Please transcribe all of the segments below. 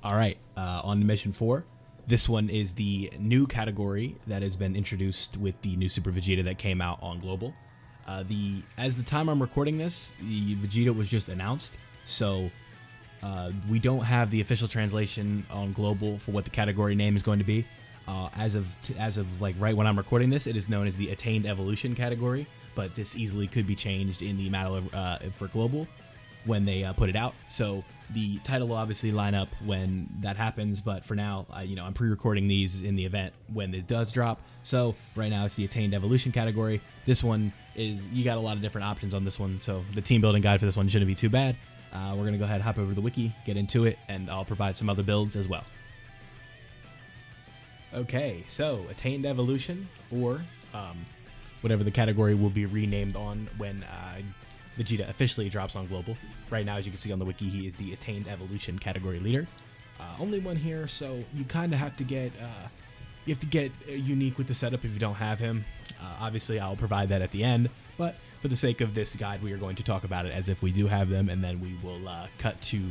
All right, on to mission 4. This one is the new category that has been introduced with the new Super Vegeta that came out on Global. As the time I'm recording this, the Vegeta was just announced, so we don't have the official translation on Global for what the category name is going to be. As of like right when I'm recording this, it is known as the Attained Evolution category, but this easily could be changed in the matter for Global when they put it out. So the title will obviously line up when that happens, but for now, I'm pre-recording these in the event when it does drop. So right now it's the Attained Evolution category. This one is, you got a lot of different options on this one, so the team building guide for this one shouldn't be too bad. We're gonna go ahead and hop over to the wiki, get into it, and I'll provide some other builds as well. Okay, so Attained Evolution, or whatever the category will be renamed on when Vegeta officially drops on Global. Right now, as you can see on the wiki, he is the Attained Evolution category leader. Only one here, so you kind of have to get unique with the setup if you don't have him. Obviously, I'll provide that at the end, but for the sake of this guide, we are going to talk about it as if we do have them, and then we will cut to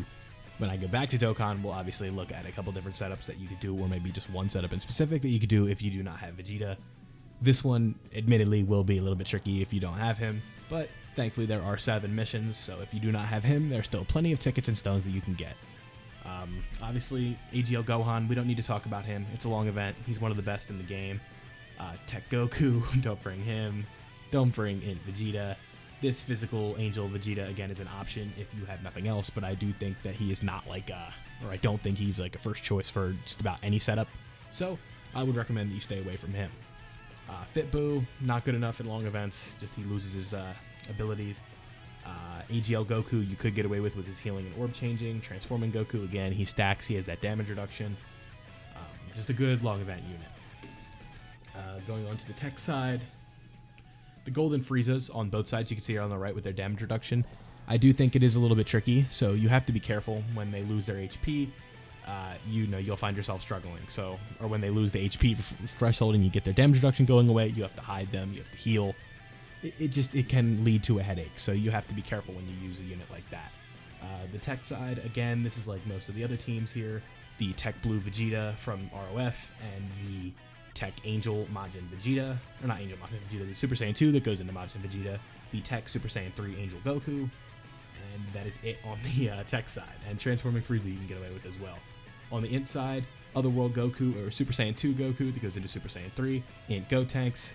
when I go back to Dokkan. We'll obviously look at a couple different setups that you could do, or maybe just one setup in specific that you could do if you do not have Vegeta. This one, admittedly, will be a little bit tricky if you don't have him, but thankfully there are 7 missions, so if you do not have him, there's still plenty of tickets and stones that you can get. Obviously, AGL Gohan, we don't need to talk about him. It's a long event. He's one of the best in the game. Tech Goku, don't bring him. Don't bring in Vegeta. This physical Angel Vegeta, again, is an option if you have nothing else, but I do think that he is not like or I don't think he's like a first choice for just about any setup, so I would recommend that you stay away from him. Fit Boo, not good enough in long events, just he loses his abilities. AGL Goku, you could get away with his healing and orb changing. Transforming Goku, again, he stacks, he has that damage reduction. Just a good long event unit. Going on to the tech side, the Golden Friezas on both sides, you can see here on the right with their damage reduction. I do think it is a little bit tricky, so you have to be careful when they lose their HP. You'll find yourself struggling. So, or when they lose the HP threshold and you get their damage reduction going away, you have to hide them, you have to heal. It can lead to a headache, so you have to be careful when you use a unit like that. The tech side, again, this is like most of the other teams here. The Tech Blue Vegeta from ROF and the Tech Angel Majin Vegeta, or not Angel Majin Vegeta, the Super Saiyan 2 that goes into Majin Vegeta, the Tech Super Saiyan 3 Angel Goku, and that is it on the tech side. And Transforming Frieza you can get away with as well. On the inside, Otherworld Goku, or Super Saiyan 2 Goku that goes into Super Saiyan 3, Int Gotenks,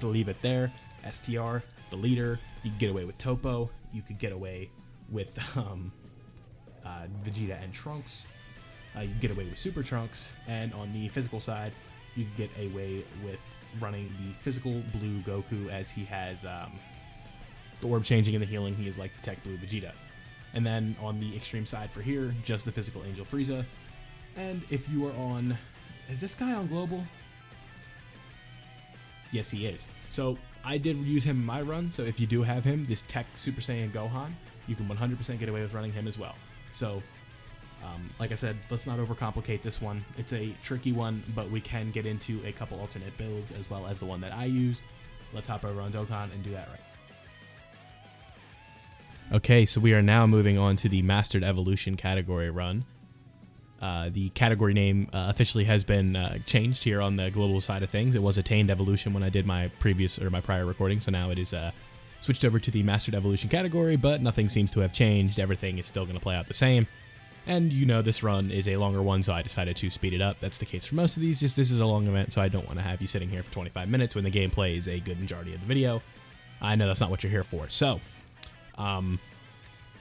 leave it there. STR, the leader, you can get away with Topo, you could get away with Vegeta and Trunks, you can get away with Super Trunks, and on the physical side, you can get away with running the physical blue Goku as he has the orb changing and the healing, he is like the Tech Blue Vegeta. And then on the extreme side for here, just the physical Angel Frieza. And if you are on, is this guy on Global? Yes, he is. So I did use him in my run, so if you do have him, this Tech Super Saiyan Gohan, you can 100% get away with running him as well. So, like I said, let's not overcomplicate this one. It's a tricky one, but we can get into a couple alternate builds as well as the one that I used. Let's hop over on Dokkan and do that right. Okay, so we are now moving on to the Mastered Evolution category run. The category name officially has been changed here on the global side of things. It was Attained Evolution when I did my prior recording, so now it is switched over to the Mastered Evolution category, but nothing seems to have changed. Everything is still going to play out the same. And this run is a longer one, so I decided to speed it up. That's the case for most of these. Just this is a long event, so I don't want to have you sitting here for 25 minutes when the gameplay is a good majority of the video. I know that's not what you're here for. So,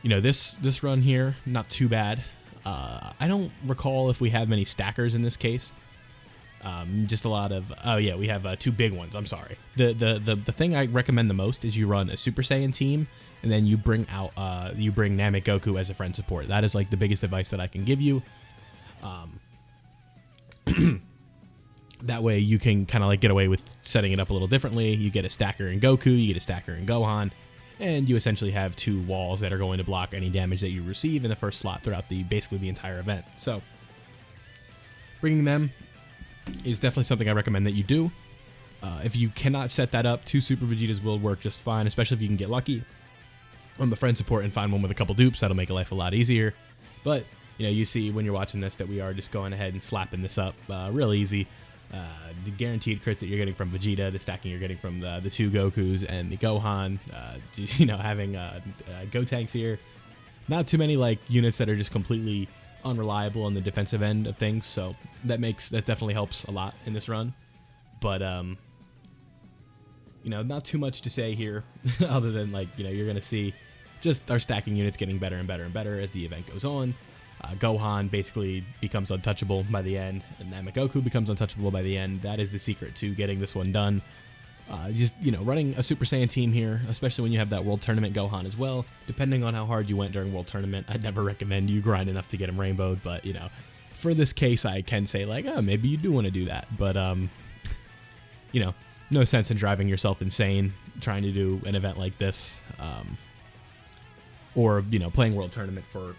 this run here, not too bad. I don't recall if we have many stackers in this case. Just a lot of, we have 2 big ones. I'm sorry. The thing I recommend the most is you run a Super Saiyan team, and then you bring Namek Goku as a friend support. That is like the biggest advice that I can give you. That way you can kind of like get away with setting it up a little differently. You get a stacker in Goku, you get a stacker in Gohan, and you essentially have 2 walls that are going to block any damage that you receive in the first slot throughout basically the entire event. So bringing them is definitely something I recommend that you do. If you cannot set that up, 2 Super Vegetas will work just fine, especially if you can get lucky on the friend support and find one with a couple dupes. That'll make life a lot easier. But you see when you're watching this that we are just going ahead and slapping this up real easy. The guaranteed crits that you're getting from Vegeta, the stacking you're getting from the 2 Gokus and the Gohan, having Gotenks here. Not too many like units that are just completely unreliable on the defensive end of things, so that definitely helps a lot in this run. But not too much to say here other than you're gonna see just our stacking units getting better and better and better as the event goes on. Gohan basically becomes untouchable by the end, and Goku becomes untouchable by the end. That is the secret to getting this one done. Running a Super Saiyan team here, especially when you have that World Tournament Gohan as well. Depending on how hard you went during World Tournament, I'd never recommend you grind enough to get him rainbowed, but for this case, I can say maybe you do want to do that, but no sense in driving yourself insane trying to do an event like this, or playing World Tournament for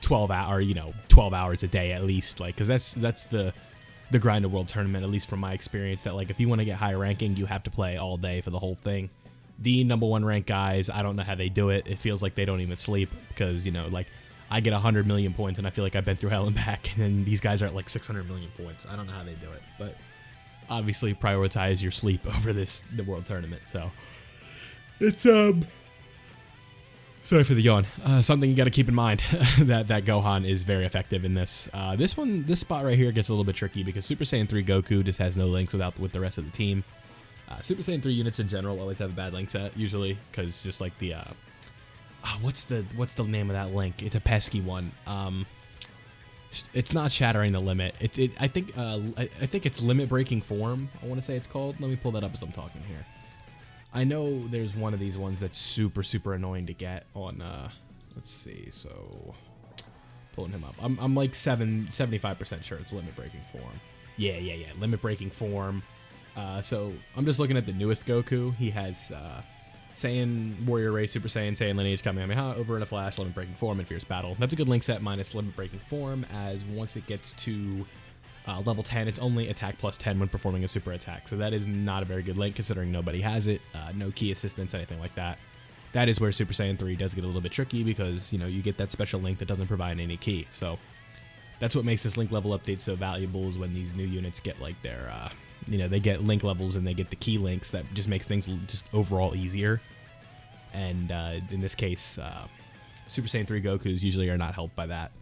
12 hours a day at least, because that's the grind of World Tournament, at least from my experience, that if you want to get higher ranking, you have to play all day for the whole thing. The #1 ranked guys, I don't know how they do it. It feels like they don't even sleep, because I get 100 million points and I feel like I've been through hell and back, and then these guys are at 600 million points. I don't know how they do it, but obviously prioritize your sleep over the World Tournament. So it's sorry for the yawn. Something you got to keep in mind that Gohan is very effective in this. This spot right here gets a little bit tricky because Super Saiyan 3 Goku just has no links with the rest of the team. Super Saiyan 3 units in general always have a bad link set usually, because just the what's the name of that link? It's a pesky one. It's not Shattering the Limit. I think it's Limit Breaking Form, I want to say it's called. Let me pull that up as I'm talking here. I know there's one of these ones that's super, super annoying to get on, let's see, so, pulling him up. I'm 75% sure it's Limit Breaking Form. Yeah, Limit Breaking Form. So, I'm just looking at the newest Goku. He has, Saiyan Warrior Race, Super Saiyan, Saiyan Lineage, Kamehameha, Over in a Flash, Limit Breaking Form, and Fierce Battle. That's a good link set minus Limit Breaking Form, as once it gets to level 10, it's only attack plus 10 when performing a super attack. So that is not a very good link considering nobody has it. No key assistance, anything like that. That is where Super Saiyan 3 does get a little bit tricky because, you get that special link that doesn't provide any key. So that's what makes this link level update so valuable, is when these new units get their, they get link levels and they get the key links that just makes things just overall easier. And in this case, Super Saiyan 3 Gokus usually are not helped by that.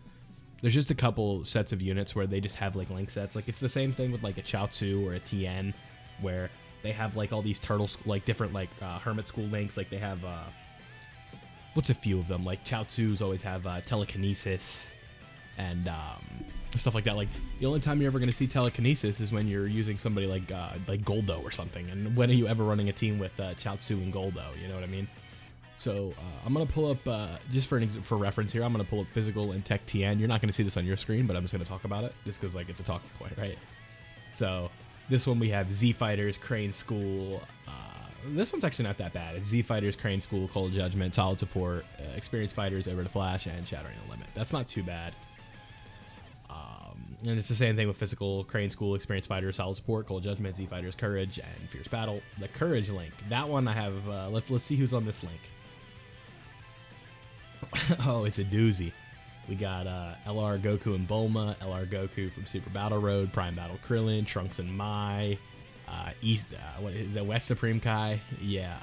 There's just a couple sets of units where they just have link sets. It's the same thing with a Chaozu or a Tien, where they have all these turtle different hermit school links. They have what's a few of them? Chaozu's always have telekinesis and stuff like that. The only time you're ever going to see telekinesis is when you're using somebody like Goldo or something. And when are you ever running a team with Chaozu and Goldo? You know what I mean? So I'm going to pull up, just for reference here, I'm going to pull up Physical and Tech Tien. You're not going to see this on your screen, but I'm just going to talk about it, just because it's a talking point, right? So this one we have Z Fighters, Crane School. This one's actually not that bad. It's Z Fighters, Crane School, Cold Judgment, Solid Support, Experienced Fighters, Over the Flash, and Shattering the Limit. That's not too bad. And it's the same thing with Physical, Crane School, Experienced Fighters, Solid Support, Cold Judgment, Z Fighters, Courage, and Fierce Battle. The Courage link, that one I have, let's see who's on this link. Oh, it's a doozy. We got LR Goku and Bulma, LR Goku from Super Battle Road, Prime Battle Krillin, Trunks and Mai, what is that, West Supreme Kai? Yeah,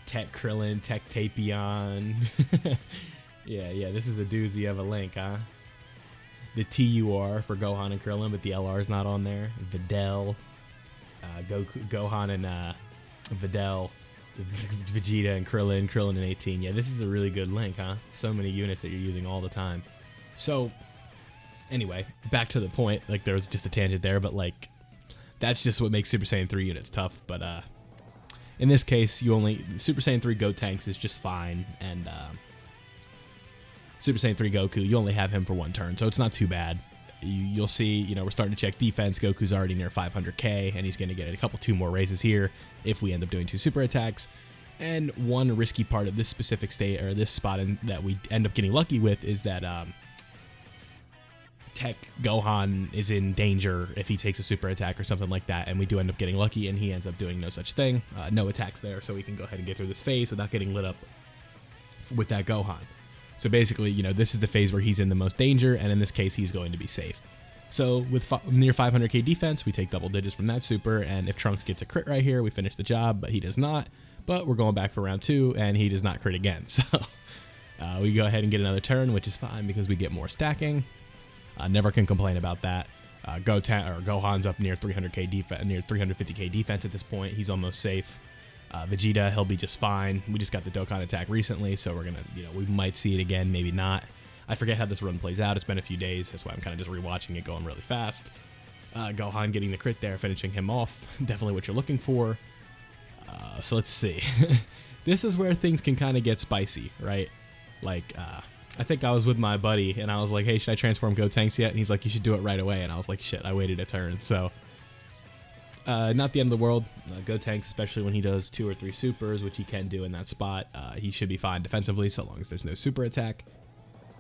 Tech Krillin, Tech Tapion. yeah, this is a doozy of a link, huh? The TUR for Gohan and Krillin, but the LR is not on there. Videl, Gohan and Videl, Vegeta and Krillin and 18. Yeah, this is a really good link, huh? So many units that you're using all the time. So, anyway, back to the point. There was just a tangent there, but that's just what makes Super Saiyan 3 units tough. But in this case, Super Saiyan 3 Gotenks is just fine, and Super Saiyan 3 Goku, you only have him for one turn, so it's not too bad. You'll see, we're starting to check defense. Goku's already near 500k, and he's going to get two more raises here if we end up doing 2 super attacks. And one risky part of this specific state, or this spot that we end up getting lucky with, is that Tech Gohan is in danger if he takes a super attack or something like that, and we do end up getting lucky, and he ends up doing no such thing. No attacks there, so we can go ahead and get through this phase without getting lit up with that Gohan. So basically, you know, this is the phase where he's in the most danger, and in this case, he's going to be safe. So with near 500k defense, we take double digits from that super, and if Trunks gets a crit right here, we finish the job, but he does not. But we're going back for round 2, and he does not crit again. So we go ahead and get another turn, which is fine because we get more stacking. Never can complain about that. Gohan's up near 300k defense, near 350k defense at this point. He's almost safe. Vegeta, he'll be just fine. We just got the Dokkan attack recently, so we're gonna, you know, we might see it again, maybe not. I forget how this run plays out. It's been a few days, that's why I'm kind of just rewatching it, going really fast. Gohan getting the crit there, finishing him off. Definitely what you're looking for. So let's see. This is where things can kind of get spicy, right? Like, I think I was with my buddy, and I was like, hey, should I transform Gotenks yet? And he's like, you should do it right away. And I was like, shit, I waited a turn. So, not the end of the world. Gotenks, especially when he does 2 or 3 supers, which he can do in that spot, he should be fine defensively, so long as there's no super attack.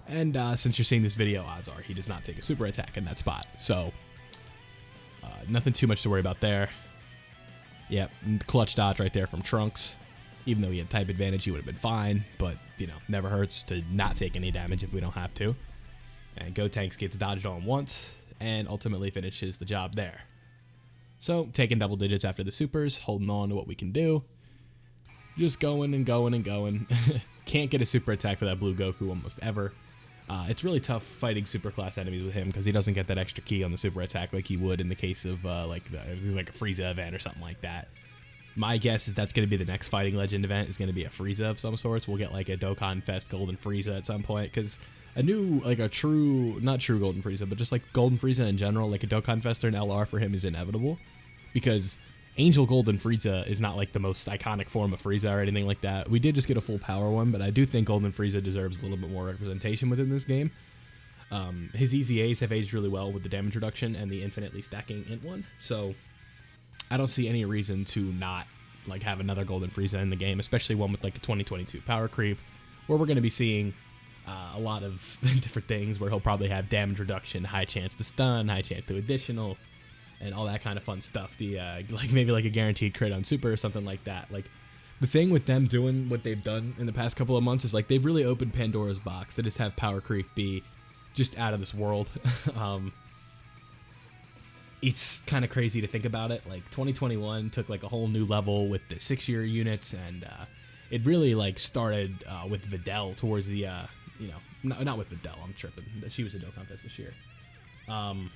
And since you're seeing this video, odds are he does not take a super attack in that spot. So, nothing too much to worry about there. Yep, clutch dodge right there from Trunks. Even though he had type advantage, he would have been fine. But, you know, never hurts to not take any damage if we don't have to. And Gotenks gets dodged on once and ultimately finishes the job there. So, taking double digits after the supers, holding on to what we can do. Just going and going and going. Can't get a super attack for that blue Goku almost ever. It's really tough fighting super class enemies with him because he doesn't get that extra key on the super attack like he would in the case of like a Frieza event or something like that. My guess is that's going to be the next Fighting Legend event, is going to be a Frieza of some sorts. We'll get like a Dokkan Fest Golden Frieza at some point, because a new, like a true, not true Golden Frieza, but just like Golden Frieza in general, like a Dokkan Fest or an LR for him is inevitable, because Angel Golden Frieza is not like the most iconic form of Frieza or anything like that. We did just get a full power one, but I do think Golden Frieza deserves a little bit more representation within this game. His EZAs have aged really well with the damage reduction and the infinitely stacking int one, so I don't see any reason to not like have another Golden Frieza in the game, especially one with like a 2022 power creep, where we're going to be seeing a lot of different things, where he'll probably have damage reduction, high chance to stun, high chance to additional, and all that kind of fun stuff. The like maybe like a guaranteed crit on super or something like that. Like, the thing with them doing what they've done in the past couple of months is like they've really opened Pandora's box. They just have power creep be just out of this world. It's kind of crazy to think about it. Like 2021 took like a whole new level with the 6-year units, and it really like started with Videl towards the you know, not with Videl, I'm tripping. She was a Dokkan Fest this year. I'm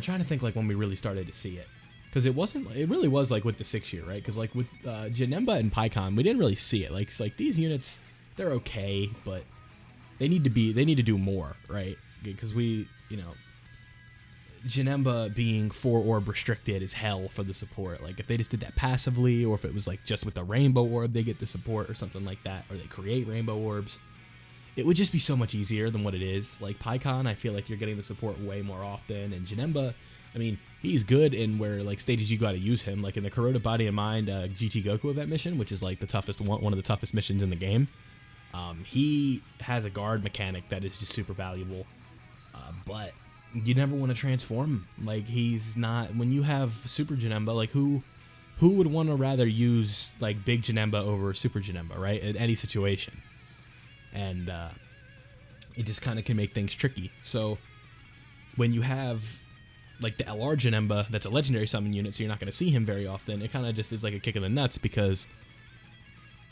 trying to think like when we really started to see it, because it really was like with the 6-year, right? Because like with Janemba and Pikkon, we didn't really see it. Like it's like these units, they're okay, but they need to do more, right? Because we, you know, Janemba being 4 orb restricted is hell for the support. Like if they just did that passively, or if it was like just with the rainbow orb they get the support or something like that, or they create rainbow orbs, it would just be so much easier than what it is. Like Pikkon, I feel like you're getting the support way more often, and Janemba, I mean, he's good in where like stages you got to use him, like in the Corroded Body and Mind GT Goku event mission, which is like the toughest one of the toughest missions in the game. He has a guard mechanic that is just super valuable, but you never want to transform him. Like, he's not, when you have Super Janemba, like who would want to rather use like Big Janemba over Super Janemba, right? In any situation. And it just kind of can make things tricky. So when you have like the LR Janemba, that's a legendary summon unit, so you're not going to see him very often, it kind of just is like a kick in the nuts, because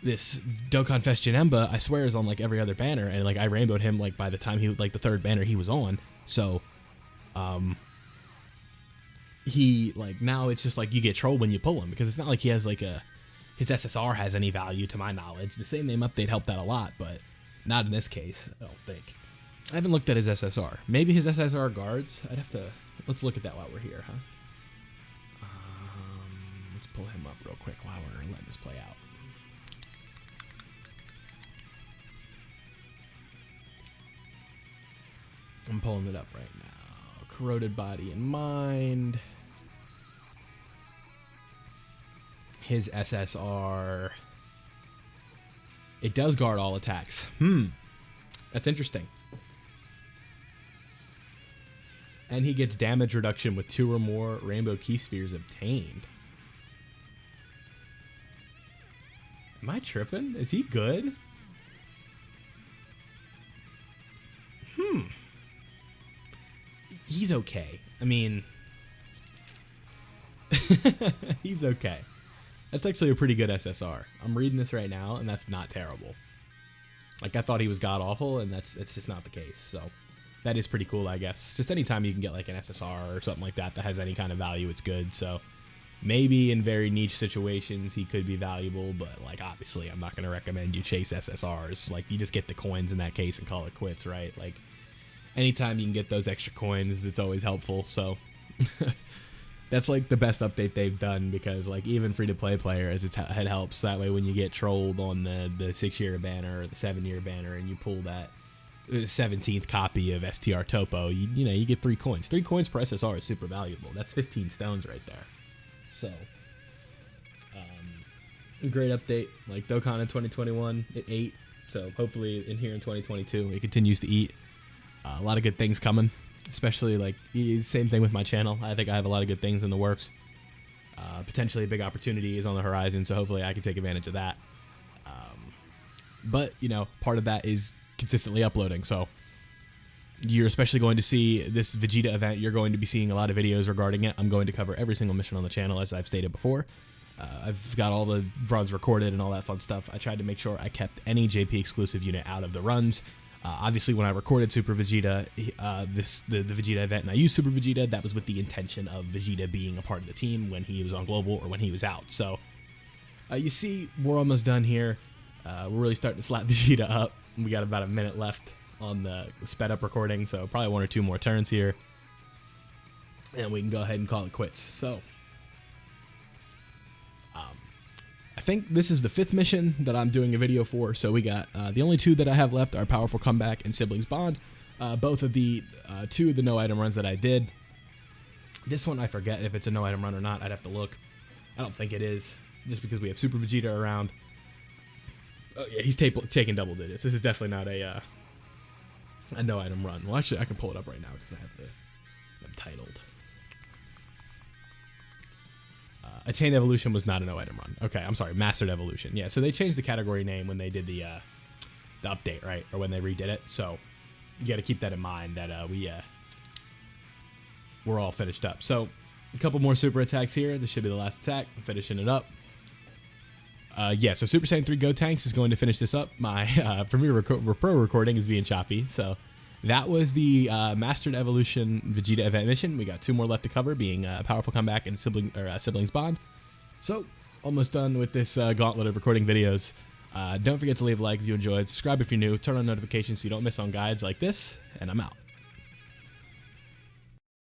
this Dokkan Fest Janemba, I swear, is on like every other banner, and like I rainbowed him like by the time he, like the 3rd banner he was on. So he, like, now it's just like you get trolled when you pull him, because it's not like he has like his SSR has any value to my knowledge. The same name update helped that a lot, but not in this case, I don't think. I haven't looked at his SSR. Maybe his SSR guards. I'd have to, let's look at that while we're here, huh? Let's pull him up real quick while we're letting this play out. I'm pulling it up right now. Corroded Body and Mind. His SSR. It does guard all attacks. That's interesting. And he gets damage reduction with 2 or more Rainbow Key Spheres obtained. Am I tripping? Is he good? He's okay. I mean, he's okay. That's actually a pretty good SSR. I'm reading this right now, and that's not terrible. Like, I thought he was god-awful, and it's just not the case, so that is pretty cool, I guess. Just anytime you can get, like, an SSR or something like that that has any kind of value, it's good, so maybe in very niche situations he could be valuable, but, like, obviously I'm not going to recommend you chase SSRs. Like, you just get the coins in that case and call it quits, right? Like, anytime you can get those extra coins, it's always helpful, so that's like the best update they've done, because like even free-to-play players, it helps. That way when you get trolled on the 6-year banner or the 7-year banner and you pull that 17th copy of STR Topo, you know, you get 3 coins. 3 coins per SSR is super valuable. That's 15 stones right there. So, great update. Like Dokkan in 2021, it ate. So hopefully in here in 2022, it continues to eat. A lot of good things coming. Especially, like, same thing with my channel. I think I have a lot of good things in the works. Potentially a big opportunity is on the horizon, so hopefully I can take advantage of that. But, you know, part of that is consistently uploading, so you're especially going to see this Vegeta event. You're going to be seeing a lot of videos regarding it. I'm going to cover every single mission on the channel, as I've stated before. I've got all the runs recorded and all that fun stuff. I tried to make sure I kept any JP exclusive unit out of the runs. Obviously, when I recorded Super Vegeta, the Vegeta event, and I used Super Vegeta, that was with the intention of Vegeta being a part of the team when he was on Global or when he was out. So, you see, we're almost done here. We're really starting to slap Vegeta up. We got about a minute left on the sped up recording, so probably 1 or 2 more turns here. And we can go ahead and call it quits. So, I think this is the 5th mission that I'm doing a video for, so we got the only 2 that I have left are Powerful Comeback and Siblings Bond. Both of the 2 of the no item runs that I did. This one I forget if it's a no item run or not. I'd have to look. I don't think it is, just because we have Super Vegeta around. Oh yeah, he's taking double digits. This is definitely not a no item run. Well, actually, I can pull it up right now because I have them titled. Attained Evolution was not a no item run. Okay, I'm sorry, Mastered Evolution. Yeah, so they changed the category name when they did the update, right? Or when they redid it. So you got to keep that in mind that we're all finished up. So a couple more super attacks here. This should be the last attack. I'm finishing it up. Yeah, so Super Saiyan 3 Gotenks is going to finish this up. My Premiere Pro recording is being choppy, so that was the Mastered Evolution Vegeta event mission. We got 2 more left to cover, being Powerful Comeback and Siblings Bond. So, almost done with this gauntlet of recording videos. Don't forget to leave a like if you enjoyed, subscribe if you're new, turn on notifications so you don't miss on guides like this, and I'm out.